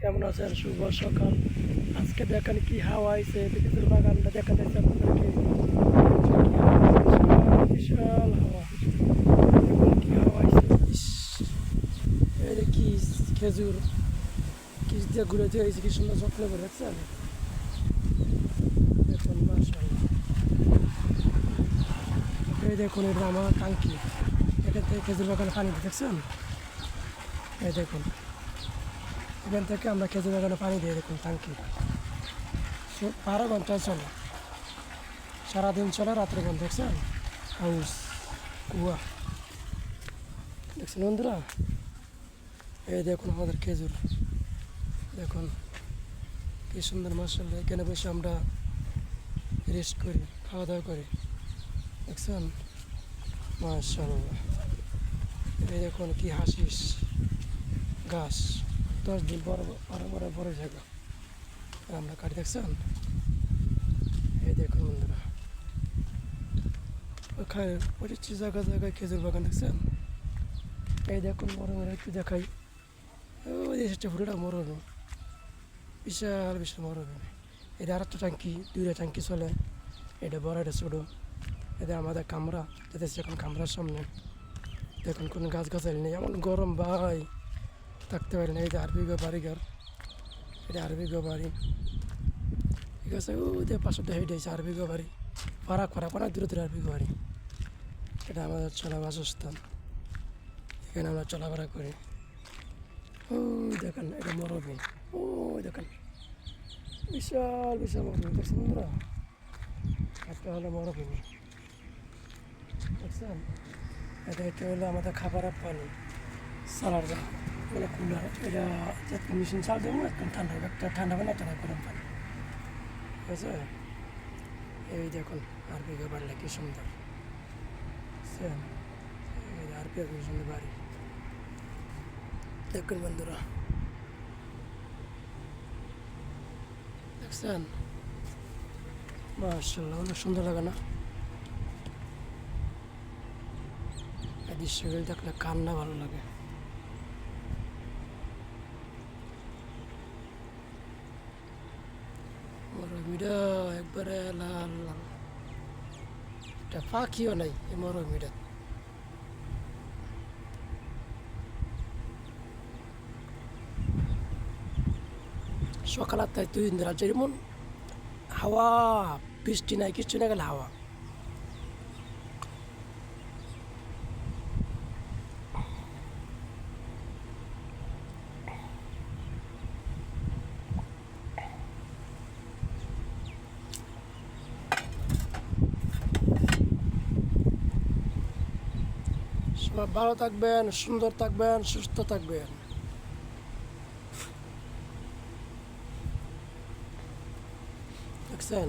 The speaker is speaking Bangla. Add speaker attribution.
Speaker 1: কেমন আছেন? শুভ সকাল। আজকে দেখেন কি হাওয়া আইছে, খেজুর বাগানটা দেখা যাচ্ছে আপনাদেরকে। কি হাওয়া, বিশাল হাওয়া। দেখুন কি হাওয়া আইছে। ইস, এই যে কি খেজুর, কি দিয়ে ঘুরে দিয়ে হয়েছে, কি সুন্দর যত্ন করে রাখছেন। দেখুন মাশাআল্লাহ। এই দেখুন এটা আমার টাঙ্কি, এখান থেকে খেজুর বাগানে পানি দিয়ে দেখছেন। এই দেখুন এখান থেকে আমরা খেজুর বাগানে পানি দিয়ে দেখুন টাঙ্কি 12 ঘন্টায় চলে, সারাদিন চলে, রাত্রে বন্ধ। দেখছেন হাউস, কুয়া দেখছেন বন্ধুরা। এই দেখুন আমাদের খেজুর, দেখুন কি সুন্দর মাশাআল্লাহ। এখানে বসে আমরা রেস্ট করি, খাওয়া দাওয়া করি, দেখছেন মাশাআল্লাহ। এই দেখুন কি হাসিস গাছ, 10 দিন বড় বড় বড় বড় জায়গা আমরা কাটি, দেখছেন। এই দেখুন বন্ধুরা, ওখানে প্রতিটি জায়গায় জায়গায় খেজুর বাগান, দেখছেন। এই দেখুন মরমের একটু দেখাই, ওই দেশটা ফুটোটা মরমে, বিশাল বিশাল মরমে। এটা আর একটা ট্যাঙ্কি, 2টা ট্যাঙ্কি চলে, এটা বড় এটা ছোটো। এটা আমাদের কামরা, যেতেছে এখন কামরার সামনে। দেখুন কোনো গাছ গাছালি নেই, এমন গরম ভাই, থাকতে পারি না। এই যে আরবিগো বাড়িঘর, এটা আরবিগো বাড়ি, ঠিক আছে। ওদের পাশে হেঁটে আছে আরবিগো বাড়ি, ফারাক ফারাক অনেক দূরে দূরে আরবিগো বাড়ি। এটা আমাদের চলা বাসস্থান, এখানে আমরা চলাফেরা করি। ও দেখেন এটা মরুভূমি, ও দেখেন বিশাল বিশাল মরুভূমি, দেখছেন বন্ধুরা। একটা হলো মরুভূমি, দেখছেন। এটা হলো আমাদের খাবারের পানি, সালার জল, মানে কুলার। এটা একটা মেশিন চাল দেবো, একদম ঠান্ডা হবে, একটা ঠান্ডা পানি, একটা গরম পানি, ঠিক আছে। এই দেখুন আরবিগো বাড়িটা কি সুন্দর, বুঝছেন। এই আরবিগো সুন্দর বাড়ি, দেখুন বন্ধুরা, দেখছেন মাশাআল্লাহ। অনেক সুন্দর লাগে না এই দৃশ্যগুলো দেখলে, কান্না ভালো লাগে। মরুভূমিটা একবারে লাল লাল, এটা পাখিও নাই এই মরুভূমিটা। সকাল 8টায় 2 দিন ধরে যেমন হাওয়া, বৃষ্টি নাই কিছু না, গেলে হাওয়া। সব ভালো থাকবেন, সুন্দর থাকবেন, সুস্থ থাকবেন, দেখছেন।